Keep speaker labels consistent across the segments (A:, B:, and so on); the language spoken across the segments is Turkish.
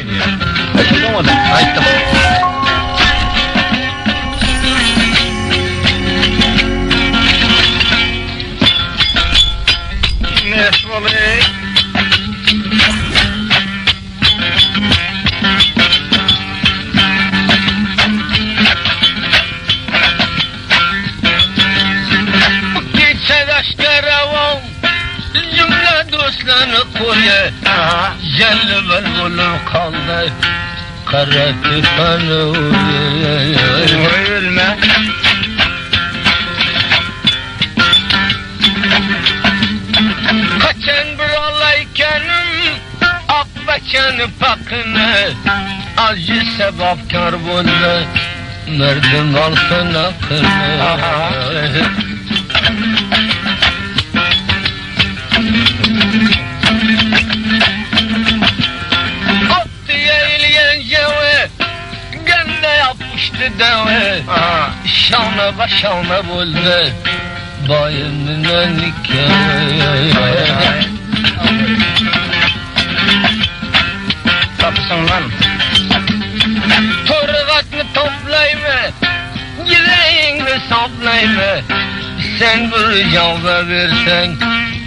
A: diyor. Açılamadım. Açtım. Nesvali.
B: Celbel bulup kaldı kara küfanı
A: Ölme.
B: Kaçan bir alaykenim akbakanı pakını acı sebapkar buldu merdim alsın akını deve şanı başanı buldu bayımın nikahı
A: Kapısın lan.
B: Torgatını toplayma yüreğini saplayma sen bir cevap versen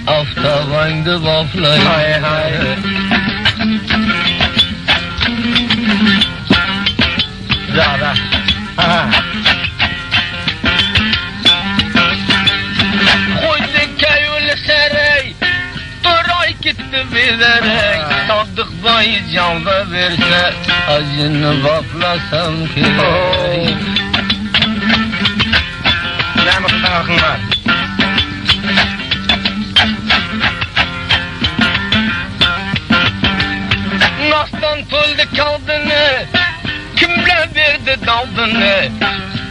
B: aftabandı baflayma
A: Hay hay. Zara.
B: Koyduk kayılı serey Duray gitti bilerek Sadık bayı cevap verse acını baflasam ki
A: Ne mutlu akın var.
B: Nas'tan tuldu kaldını kimle verdi daldını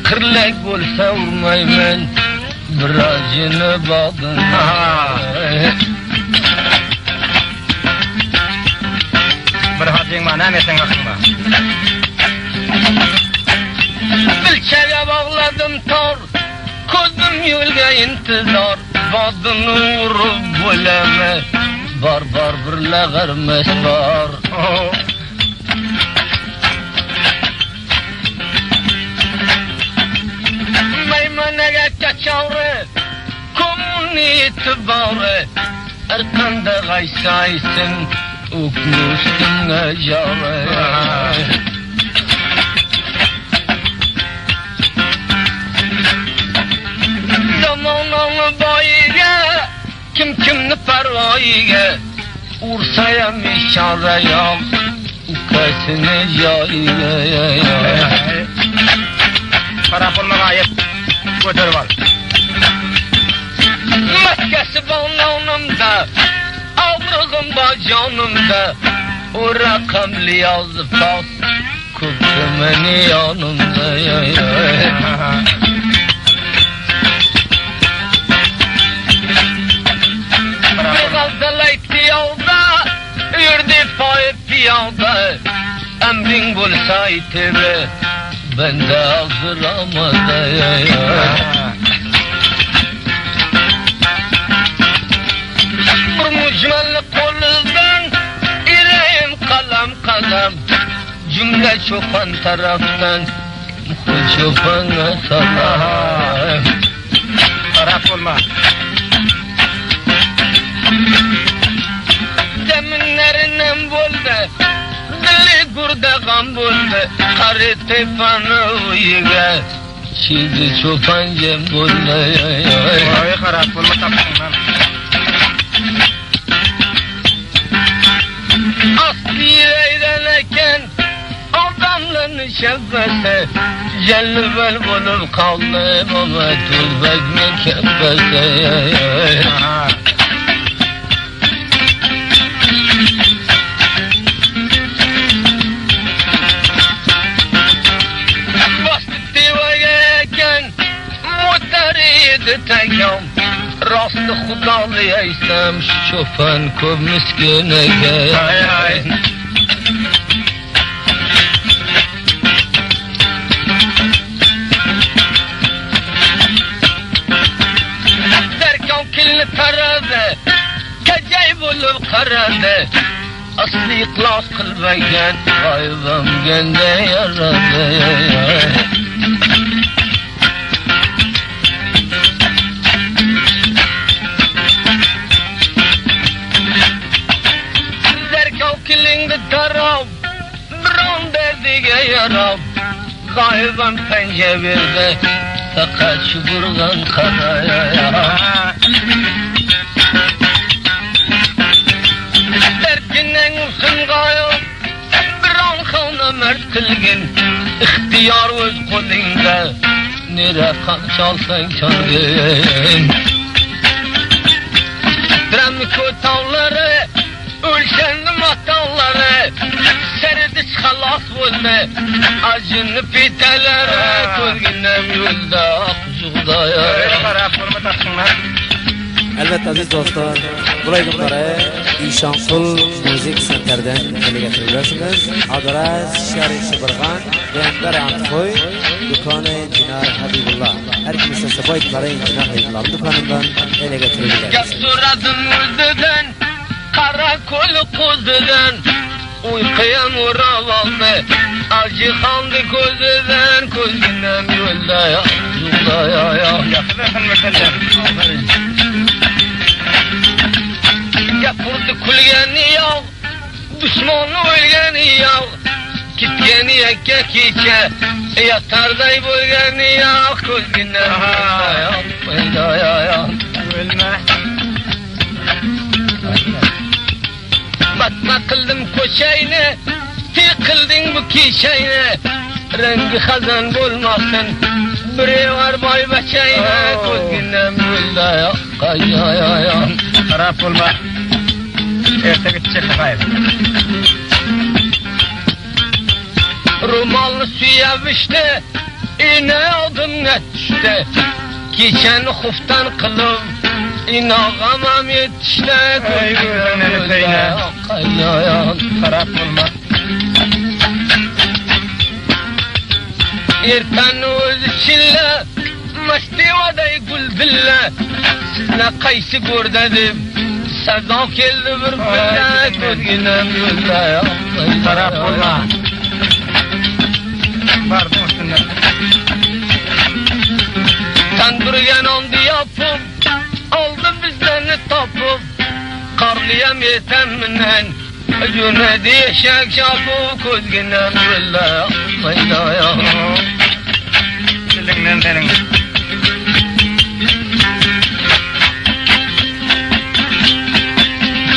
B: kırlek olsa vurmayman bir acını bağdını
A: Bir hacın var, ne mesin akın var.
B: Bilçeye bağladım tor koydum yolga intizar bağdını vurup buleme bar birle garmes var Meymanege kaçavre komuni itibarı arkanda gaysaysın ukmuştun gajavre Zamanını bayiga kim kimni parvoyiga ursayam ishora yo'q ukasini joyiga
A: Para pulmaga ayıp. Götürüp al.
B: Maskesi bağlamda Ağrığım bacanımda O rakamlı yazı pas Kutkumeni yanımda Bir gazdalaydı yolda Yürüdü payı piyada Emrin bulsaydı be Ben de hazıramadı Bir mücmelli kolundan İreyim kalem Cümle çopan taraftan Çopana salam
A: Taraf olma.
B: Deminlerinden buldu Dili gurda gam buldu Karı tefanı uyuga Çiğdi çopan cem buldu
A: Ay taraf olma tapsın lan.
B: Aslı yüreğdeneken Adamların şefesi Cellibel bulup kaldım Ama tuzbek mi kefesi Bastı tivayeken Muhtariydi tekam Rastı xudalıyaysam Çopan köp miskinege
A: Hay hay.
B: Derkan kilni taradı Kecay bulup karadı asli ikhlas qilmagan g'oyibim gende yaradı. Zerkav kilingdi tarab biron derdiga yarab g'oyibim panja berdi faqat shu burg'an qaraya. Derdining usun g'oyib biron xona mard qilgin ixtiyor o'z qo'lingda nera qamchalsang chalgin. Drami ko'tovlari o'lshanni matolari sardish xalos bo'ldi ajinni pitalari ko'rginam yo'lda oqjug'daya.
A: Qarab bo'lma taqsinlar.
C: Albatta aziz do'stlar, buraya günlere İşansıl Müzik Center'den ele getiriyorsunuz. Adres Şerif Şıbırgan, Render Antfoy, Dükkanı Cinar Habibullah. Her kimse sabah itibaren Cinar Habibullah dükkanından ele getiriyorsunuz.
B: Yapturadım mürdüden, karakolu kuzudan, uykuya murav aldı, acı kandı gözüden, közgünden yolda ya, yolda ya.
A: Yaxşı hürmetler.
B: Yapırdı kulgeni yav, düşmanı ölgeni yav, gitgeni yekke kiçe, yatarday bölgeni yav, közgünden yolda ya.
A: Ölme.
B: Batma kıldım koşayını, ti kıldın bu kişayını, rengi hazan bulmasın, biri var boy başayını, közgünden yolda ya.
A: Qarab bo'lma. Ertaga chiqib qayt.
B: Rumalını suya biçti, iğne odunga düştü. Geçen huftan kılıp, inağamam yetişti.
A: Ey gözümün Zeynep. Qarab bo'lma.
B: Ertan o'zi chilla, mastivaday gulbilla. Sizne qaysi ko'rdi deb, sazo keldi bir pilla. Ko'zginam yo'lda
A: Qarab bo'lma. Bardim üstünden.
B: Tandırgan ondi yapıp, aldı bizlerini tapıp, karlıyam yeteminen, cünedi eşek şapıp, közginem yo'lda ya.
A: Dilingden senin.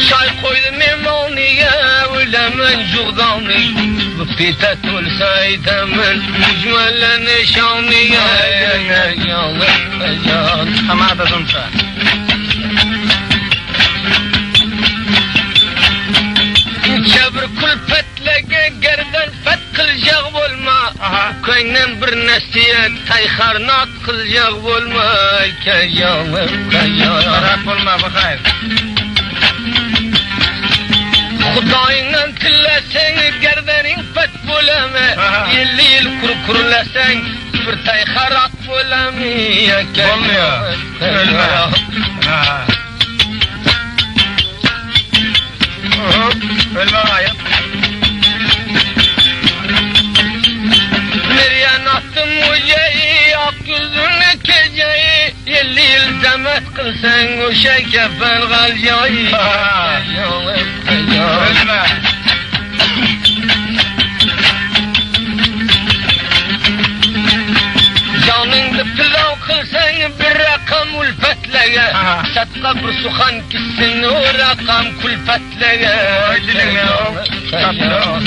B: Şay koydu memoniye, ölemen juğdani, bu fitet olsaydemin, mücmelle nişaniye, yan.
A: Hamada dumsa.
B: Çabır kulpetlege gerden fet kılacak olma. Köynen bir nesiyet tayharnat kılacak olma. Kayanım.
A: Qarab bo'lma baxayr.
B: Xudayından tillesen gerdenin fet bulama. Yilli yil kurkurlasan bir tayharat bulama.
A: Olmuyor. Ölme. Ölme gayet.
B: Miryan attım uceyi, ak yüzünü keceyi, 50 yıl demet kılsan o kefen galcayı.
A: Ölme.
B: Canındı pilav kılsan bir rakam ulfetlege, satka bir suhan kissin o rakam kulfetlege.
A: Ay dilingni ol. Kaplı.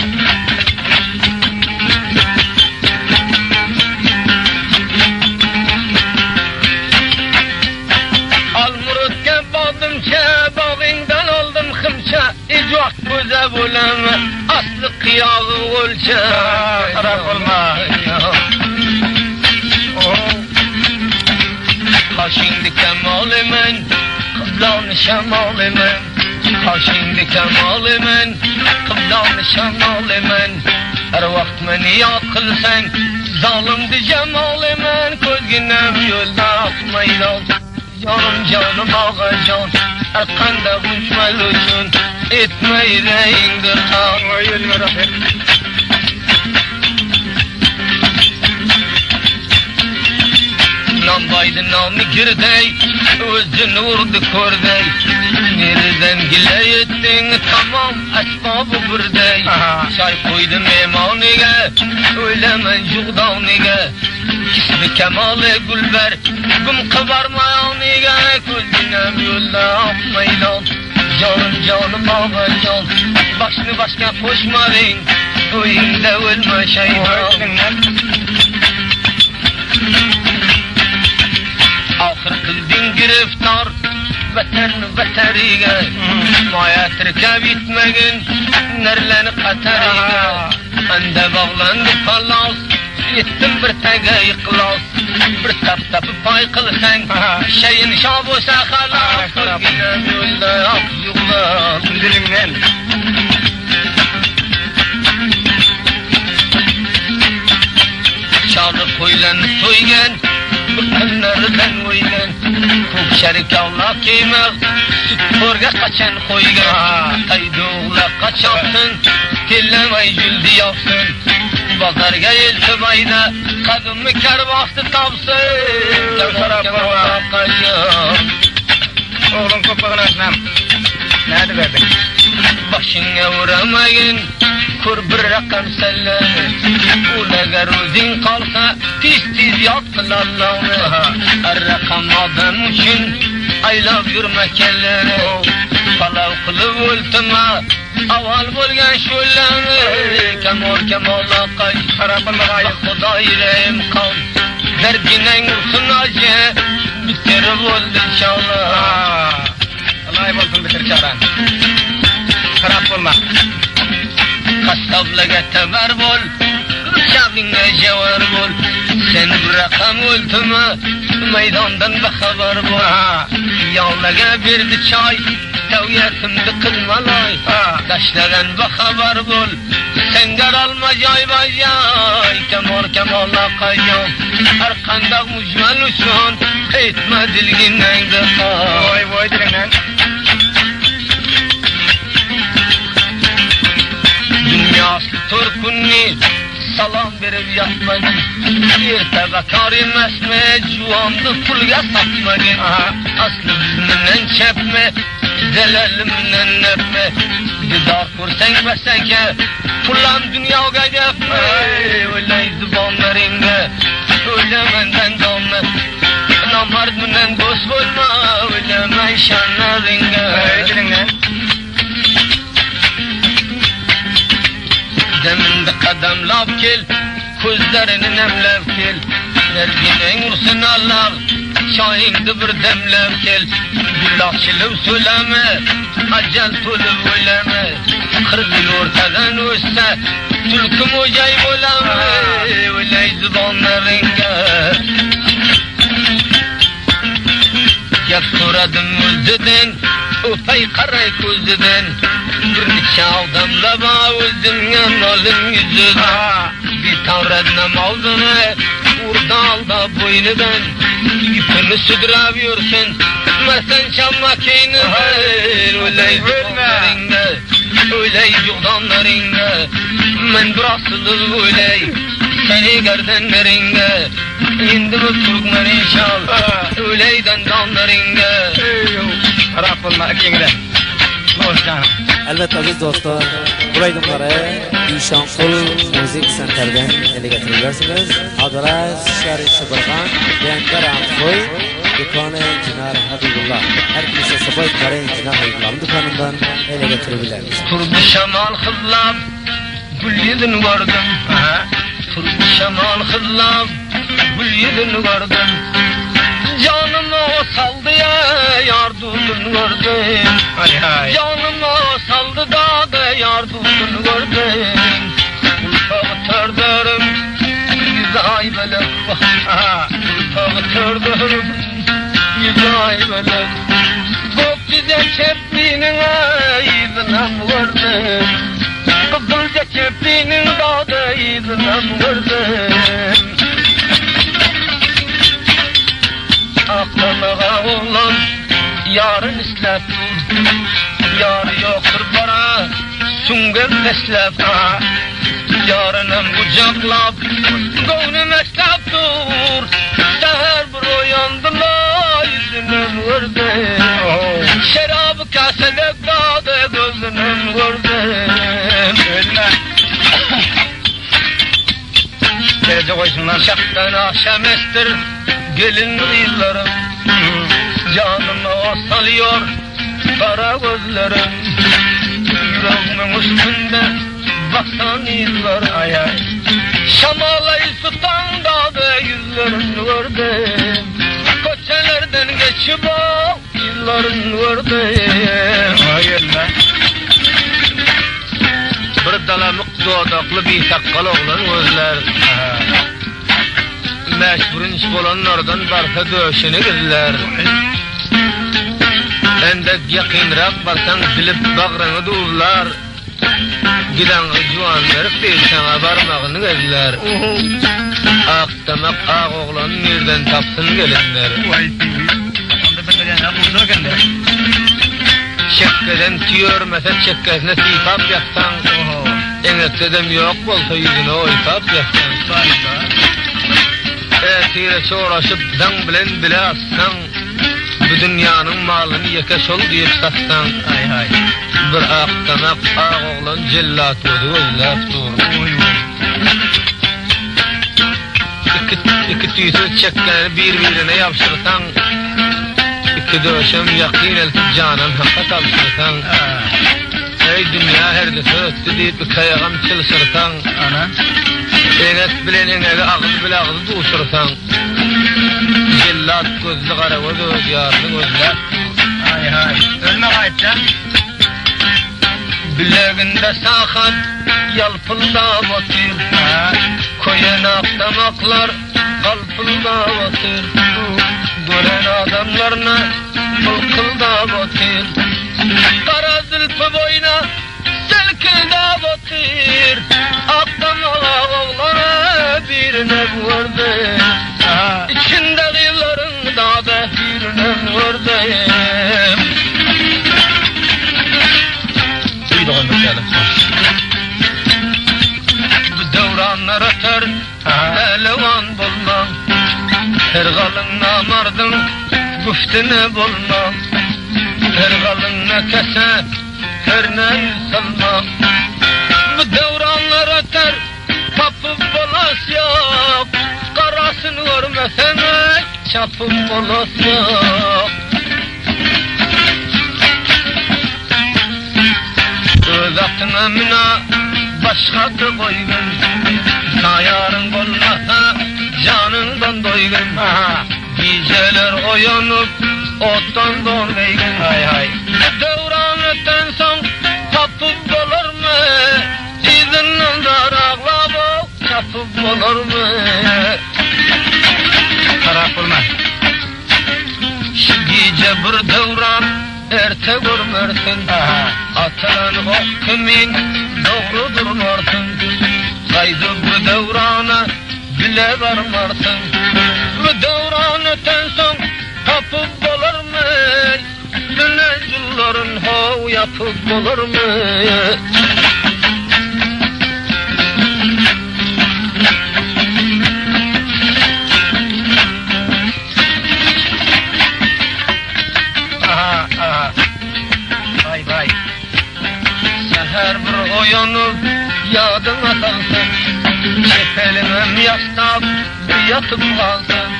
B: Almurutken bağdımça, bağından aldım hımça, icvak göze bulama, aslı kıyağı olça.
A: Qarab bo'lma.
B: Kaşindi kemalimin, kıblanı şemalimin. Kaşindi kemalimin, kıblanı şemalimin. Her vakt beni yad kılsan, zalimdi cemalimin. Közginem yolda akmaydan, canım canım ağacan. Erkanda uçmal uçun, etme meyreğindir kan.
A: Oy ölme Rahim.
B: Nambaydı namı girdey, özünü vurdu kördey. Nereden gile ettin tamam esbabı birdey. Çay koydu memanige, öylemen juğdanige. Kismi kemale gülber, güm kıvarmayanige. Gözünem yolda akmaylan, canım ağacan. Başını başka koşmadın, oyunda ölme şeytan. Ahir kıldın giriftar, beteriga. Maya tirke bitmegin, nerleni kateriga. Ende bağlandı palas, yettim bir tege yıklas. Bir tap pay kılsan, şeyin şabusa halas. Gözünem yolda ak yuğlan.
A: Dilimden.
B: Çağrı koylanı soygen, bıkkınlardan oygan. Kuk şerik Allah keymek, süt korga kaçan koygan. Tayduğla kaçaksın, tillemay jüldi yapsın. Bazarga eltibayda, kadımı kerbastı tapsın. Kemal kaçan.
A: Oğlum kopağını açmam. Nerede verdin?
B: Başına vuramayın, kur bir rakam selleni. Ulaga ruzin kalsa, tiz yaktın Allah'ını. Her rakam adam için, aylab yürüme kelleni. Palav kılıp ultima, aval bulgan şulleni. Kemal akay, bak Xudo yüreğim kan. Derdinen olsun acı, bitirip oldu inşallah.
A: Alay bolsun bitir çaran. Harap olma.
B: Kastablaga teber bol, kırşabinge cevar bol. Sen bir rakam ultima, meydandan bexabar bol. Yavlaga birdi çay, tevyetimdi kılmalay. Daşlagan bexabar bol, sen garalma jay bajay. Kemal akayam, her kandak mujmal uçun, etme dilginden de kal.
A: Oy dilinden.
B: Dünyası Türk'ünni salam verip yapmadın. Ertebe kar emesme, cuandı pulga satmadın. Aslı bizimden çepme, zelelimden nefme. Didar kursen besenke, pullan dünyaya yapma. Öyle zıbanlarınga, öyle menden damla. Namardından dost olma, öyle men şanlarınga.
A: Oy dilinden.
B: Deminde kademlap gel, gözlerini nemlep gel. Derginin ursun Allah, şahindi bir demlep gel. Güllakçılık söyleme, acel tulup oyleme. 40 yıl ortadan ötse, tülküm hocayı olame. Öyle zıbanlarınga. Gep soradım öldüden, öpey karay közüden. Bir neçe adamla bağ özümden alın yüzüden. Bir tavrednem aldığını, urda alda boynudan. İpini südüremiyorsun, mesen çamma keyninden. Öyle zıbanlarınga, öyle yuğdanlarınga. Men bir asılı öyle, seni gerdenlerinde. İndi bu Türkmeni şal, öyleyden damlarınga.
A: Harap olma ekingde. Hoş canım.
C: Elbette aziz dostlar, bu rayonlara İşankul Müzik Center'den ele getirebilirsiniz. Adres Şehri Şıbırgan, Bender Antfoy, dükkanı Cinar Habibullah. Her kimse sabah itibaren Cinar Habibullah'ın dükkanından ele getirebilirsiniz.
B: Turbu şamal hızlap, gül yüzünü gördüm. Turbu şamal hızlap, gül yüzünü gördüm. Canımı o saldı ya, yardımını gördüm. Canımı o saldı da yardımını gördüm. Ulfağı tördürüm, yüzü ay belek bak. Ulfağı tördürüm, yüzü ay belek. Bok güzel çeptiğinin ayıbına gördüm. Kızılca çeptiğinin dağda ayıbına gördüm. Aklımığa oğlan yarın islet dur. Yarı yoktur bana Süngel teslep yarınım kucaklap Gönlüm mektap dur Seher bir uyandılar Yüzünüm vurdu Şerabı kaselek dağdı Gözünüm vurdu
A: Derece koysunlar.
B: Şaktan akşam estir Gelin yıllarım Canımı o salıyor Kara gözlerim Yüreğimin üstünde Baksan yıllarım
A: Ay ay.
B: Şamalayı tutan dağda yüzlerin gördüm Koçelerden geçip o yılların gördüm
A: Hayırlı.
B: Bir dalamık doğdaklı bir sakkal oğlan gözler Meşburin iş olanlardan barsa döşeni gözler Endek yakınrak barsan bilip bağrını duvlar Giden juan verip değil sana barmağını gözler Aktamak ağ oğlan nereden tapsın gelinler
A: Vay TV. Onda ben de yani buldu gende.
B: Çekkeden tüyor mesela çekkesine sifap yapsan Engettedem yok olsa yüzüne oytap yapsan
A: Vay be.
B: Etire çoğraşıp dan bilen bile atsan Bu dünyanın malını yekeş ol deyip satsan
A: Ay ay.
B: Bir aktamak ağ oğlan cellat odu özlep dur
A: Oy oy.
B: İki tüysüz çekkeni birbirine yapşırsan İki döşem yakin eltip canan hakka tapşırsan Ey dünya herdisi öttü deyip bir kayağım çılsırsan
A: Ana.
B: Enet bilen enege ağız bile ağız duşursan Cellat gözlü kara göz yarını gözler
A: Ay ay. Ölme kayıtcan.
B: Bileginde sakat yalpılda batır Koyan aktamaklar kalpılda batır Gören adamlarına fılkılda batır Kara zülfü boyuna selkilde batır Aktamağa oğlana birine vurdu İçinde yılların dağda birine vurdu
A: Duydu onu yani.
B: Bu devranlar öter Elevan bulmam Her galın namardın Güftünü bulmam Her galın ne kese Her ne salmam Bu devranlar öter Tapıp bolas yok Karasını görmesene Çapıp bolas yok Öz atına mina başkadır koygun Sayarın olmasa canından doygun Geceler oyanıp ottan donaygun
A: Ay ay.
B: Devran öten son tapıp olur mu? İzinden darağla çapıp olur mu?
A: Taraf olma.
B: Şu gece bir devran erte görmersin Atılan ok kimin doğru durmarsın Kaydı bu devrana bile varmarsın Bu devran öten son tapıp olur mu? Dünecüllerin hov yapıp olur mu?
A: Aha aha. Vay vay.
B: Seher bir uyanıp yadıma salsın Çepelimem yastab bir yatıp kalsın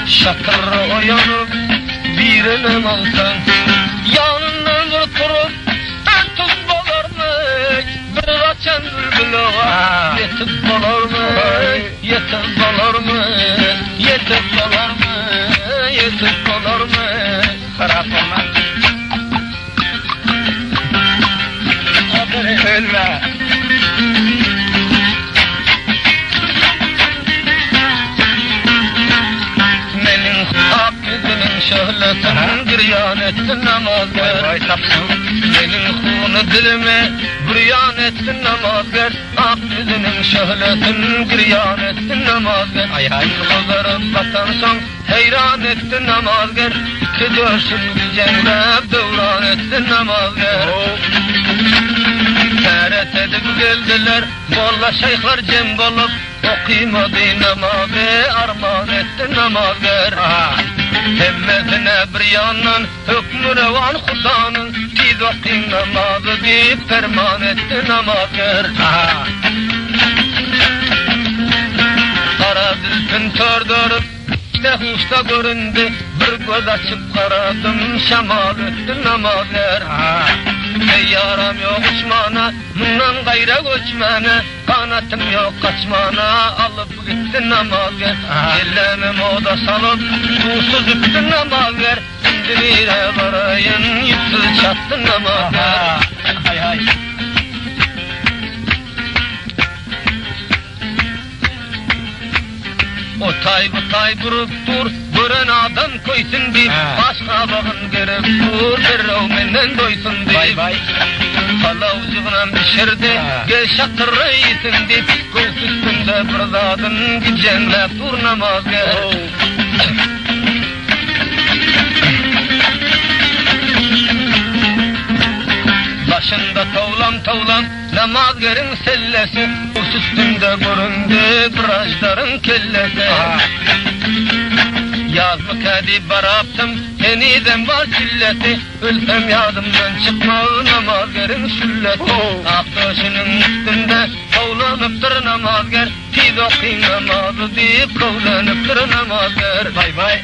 B: Şakır uyanıp birine alsın Yanından bir turup ötüp olur mu? Bir açan bülbülü var Yetip olur mu? Yetip olur mu? Yetip olur mu? Yetip olur mu?
A: Taraf olma. Ölme.
B: Menin ak yüzünün şöhletinin giryan ettin namazgar
A: Vay tapsın.
B: Menin hunu dilime giryan ettin namazgar Ak yüzünün şöhletinin giryan ettin namazgar
A: Ay ay.
B: Kızarıp batan son heyran ettin namazgar İki döşün gücenlep devran ettin namazgar ziyaret edip geldiler. Molla şeyhler cem bolup okuymadı namazı, armağan etti namazlar. Hemmesine bir yandan hükmü revan Hudanın, biz okuyun namazı deyip ferman etti namazlar. Kara zülfün tördürüp işte huşta göründü, bir göz açıp karadım, şemal etti namazlar. Ey yaram yok uçmana, bundan gayra göçmene, kanatım yok kaçmana, alıp gitti namazlar. Ellemim oda salıp, susuz üttü namazlar. Şimdi nire varayın, yüzsüz çattı namazlar.
A: Hay hay.
B: O tay durup dur, gören adam koysun deyip, başka bakın gerek dur, bir menden doysun deyip.
A: Vay vay.
B: Palavcığına pişirdi, gel şakırı yesin deyip, göğüs üstünde bir zadın gideceğinle dur namaz gel. Başında tavlam namazgerin sellesi, göğüs üstünde göründü virajların kellesi. Yazlık edip baraptım, eniden var çilleti, ölsem yadımdan çıkmaz namazgerin sülleti. Aktaşının üstünde kavlanıptır namazger, tiz okuyun namazı deyip kavlanıptır namazger.
A: Vay vay.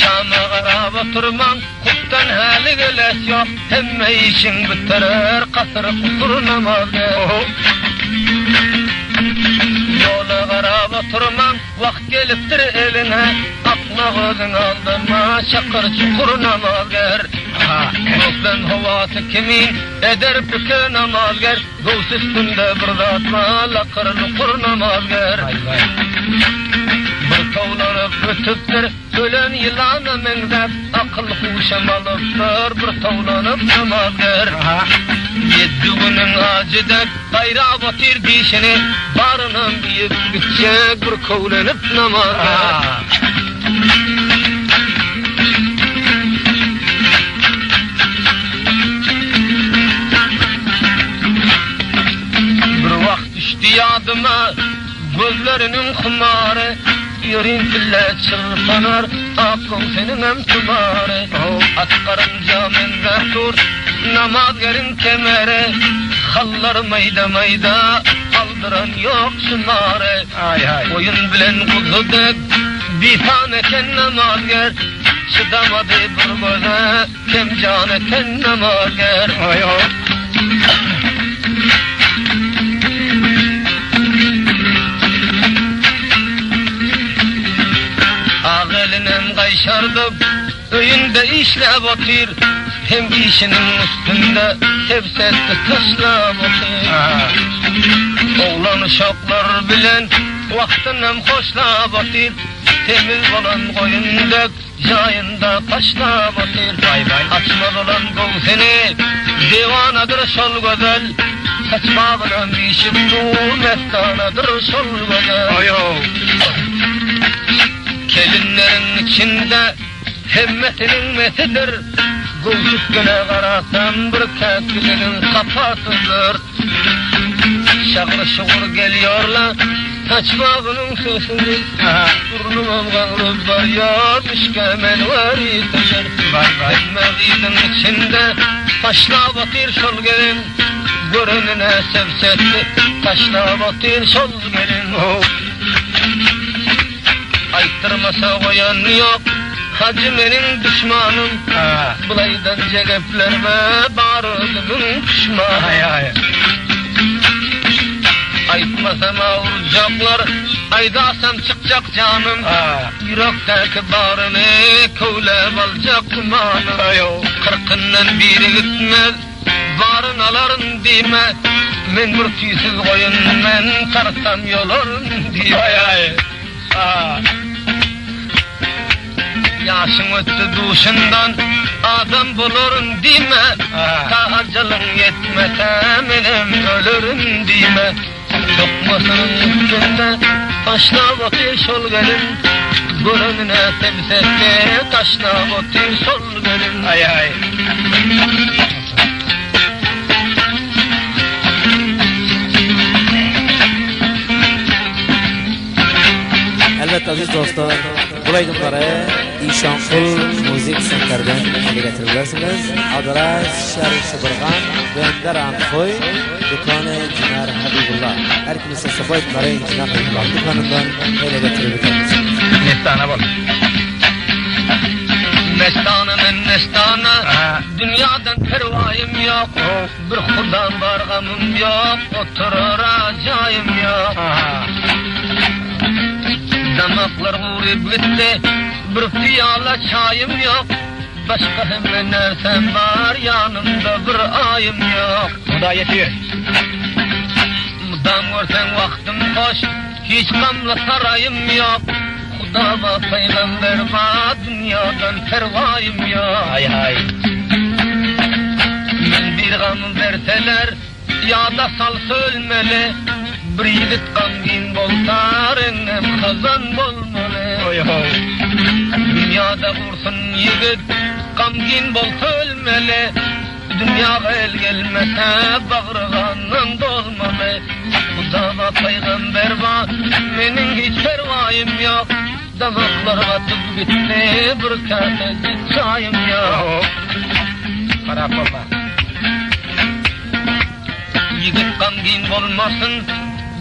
B: Şam'a qarab oturmam, kuttan hali geles yok, hemme işin bitirir, kasır kusur namazger. Yola qarab oturmam, vakt geliptir eline, akla gözün aldırma, şakır çukur namazger. Dostun havası kimin, eder püke namazger, göğüs üstünde bir zatma, lakır lukur namazger. Bir tavlanıp ötüptür, ölen yılanı mengzep, akıl huşam alıptır, bir tavlanıp namazger. Yedi günün acıdır, gayra batir dişini, barının büyük bitecek, bir kovlanıp namazger. Bir vakt düştü yadıma, gözlerinin kumarı, yüreğin tille çırpanar, aklın senin emtimarı. Askarınca menzeh dur, namazgerin kemeri, hallar mayda mayda, kaldıran yok şımarı. Oyun bilen kuzuduk, bir tane ken namazger, çıdamadı bir göze, kem can eken namazger. Ağelinin kayşardıp, öyünde işle batır, hem işinin üstünde tepsette taşla batır. Oğlan uşaklar bilen, vaktinem hoşla batır, temiz olan koyunduk, jayında taşla batır. Açmaz olan gözünü, divanadır şol güzel, saçmağına bişip dur, mestanadır şol güzel. Kelinlerin içinde hemmetinin metidir, göğüs üstüne karasam bir kekilinin kafasıdır. Şakır şukur geliyorlar, saçmağının sözüdür, burnumam kanlıp var yarmış kemen var itidir. Hemmeğinin içinde taşla batır şol gelin, görününe sevsetli, taşla batır şol gelin. Aytırmasa koyan yok, hacı benim düşmanım, bulaydan cegeplerime barıdımın pişmanı. Aytmasam avuracaklar, aydasam çıkacak canım, yürekteki barını kövlep alacak kumanım. Kırkından biri gitmez, barın alarım dime, men bir tüysüz koyun, men tarsam yolarım dime. Yaşın öttü duşundan adam bulurun dime, ta acalın yetmese benim ölürüm dime. Lokmasının üstünde taşla batır şol gelin, Burnuna sebsette taşla otur sol gönüm.
A: Ay ay.
C: Elbette aziz dostlar, burayı günlere İşankul Müzik Center'den ele getirebilirsiniz. Adres Şerif Şıbırgan, Bender Anfoy, Dükkanı Cinar Habibullah. Her kimse sabah etmere Cinar Habibullah dükkanından ele getirebilirsiniz.
A: Nestana bol.
B: Mestana men mestana, dünyadan pervayım yok. Bir Xudan var gamım yok, oturur acayım yok. Damaklar uğrayıp gitti, bir piyala çayım yok. Başka hemen nersem var, yanımda bir ayım yok.
A: Bu da yetiyor.
B: Mudam görsen vaktim hoş, hiç kamla sarayım yok. Xudama peygamber var, dünyadan pervayım yok.
A: Ay ay.
B: Men bir gam verseler, yada salsa ölmeli. Bir yigit gamgin bolsa, rengem kazan bolmalı.
A: Oy oy.
B: Dünyada vursun yigit, gamgin bolsa ölmeli. Dünyaya el gelmese, bağrıganın dolmalı. Xudama peygamber var, menin hiç pervayım yok. Damaklar atıp gitti, bir kasecik çayım yok.
A: Harap olma.
B: Yigit gamgin bolmasın,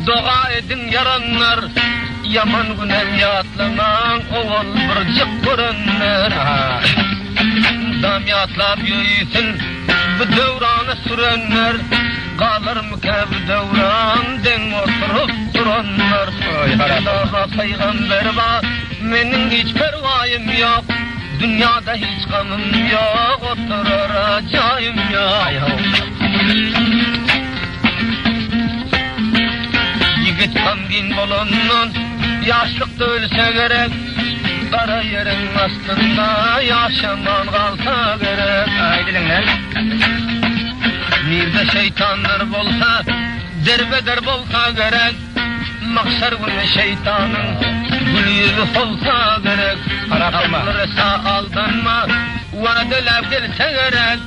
B: dua edin yaranlar. Yaman günem yatlaman, oğul bircik görenler. Dam yatlap yürüsün, bu devrana sürenler. Kalır mı ki bu devran, den oturup duranlar. Allah'a peygamber var, menin hiç pervayım yok. Dünyada hiç gamım yok, oturur acayım yok. Yigit gamgin bolondan, yaşlıkta ölse gerek. Kara yerin astında, yaşaman kalsa gerek.
A: Ay dilinler.
B: Nerede şeytanlar bolsa, derbeder bolsa gerek. Mahşer günü şeytanın gül yüzü olsa gerek. Akılırsa aldanma, vadeler gelse gerek.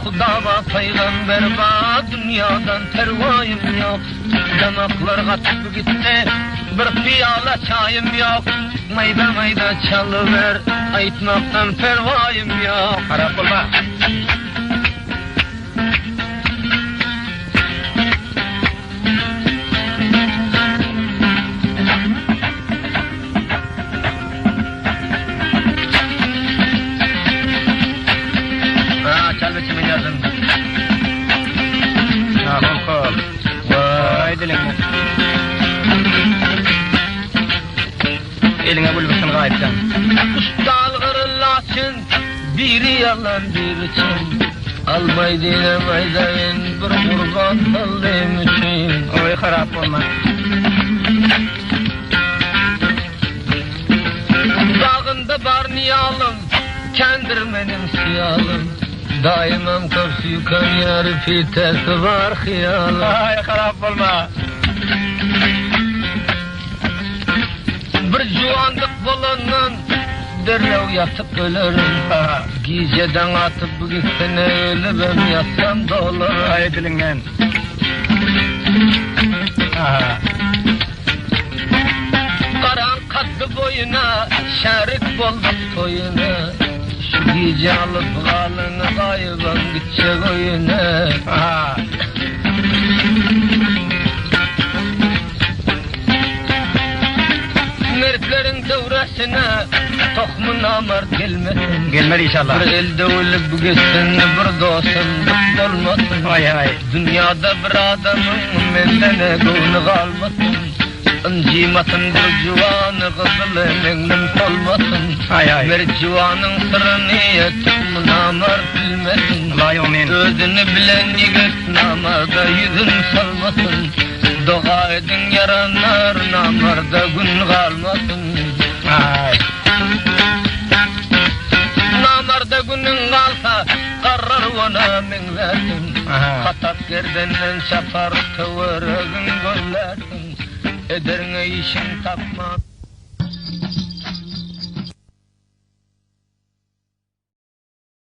B: Xudama peygamber var, dünyadan pervayım yok. Damaklar katıp gitti, bir piyala çayım yok. Mayda mayda çalıver, aytmaktan pervayım yok.
A: Harap olma.
B: Çal biçimin yazın.
A: Ahım kol. Vay dilinler. Eline bulmuşsun gayipten.
B: Ustal gırılasın, biri yalan biri çin. Almay dilemaydayn, bir kurban kıldığım için.
A: Oy harap olma.
B: Dağında bar niyalım, kendir benim siyalım. Daimam kapsı yukan yarı fitesi var hıyalım.
A: Ay harap olma.
B: Bir juandık bolanın, derrev yatıp ölerim. Geceden atıp gitsene ölübem, yatsam da olur.
A: Ay dilingen.
B: Karan kattı boyuna, şerik bolduk toyuna. Şu gece alıp galını kayban gidecek oyuna. Mertlerin devresine tohmun amart gelmesin.
A: Gelmedi inşallah.
B: Bir elde ölüp gitsin, bir dostumluk olmasın.
A: Ay ay.
B: Dünyada bir adamın menden egoğunu kalmasın. İncimasın bir civanı kızılı menglim solmasın.
A: Ay ay.
B: Bir civanın sırrını yetik namar bilmesin.
A: La yomin.
B: Özünü bilen yigit namarda yüzün salmasın. Dua edin yaranlar, namarda gün kalmasın.
A: Ay.
B: Namarda günün kalsa, karar ona minlesin. Hatap gerdenden şapar, kıvırıgın gollesin. Ederine işin tapmak.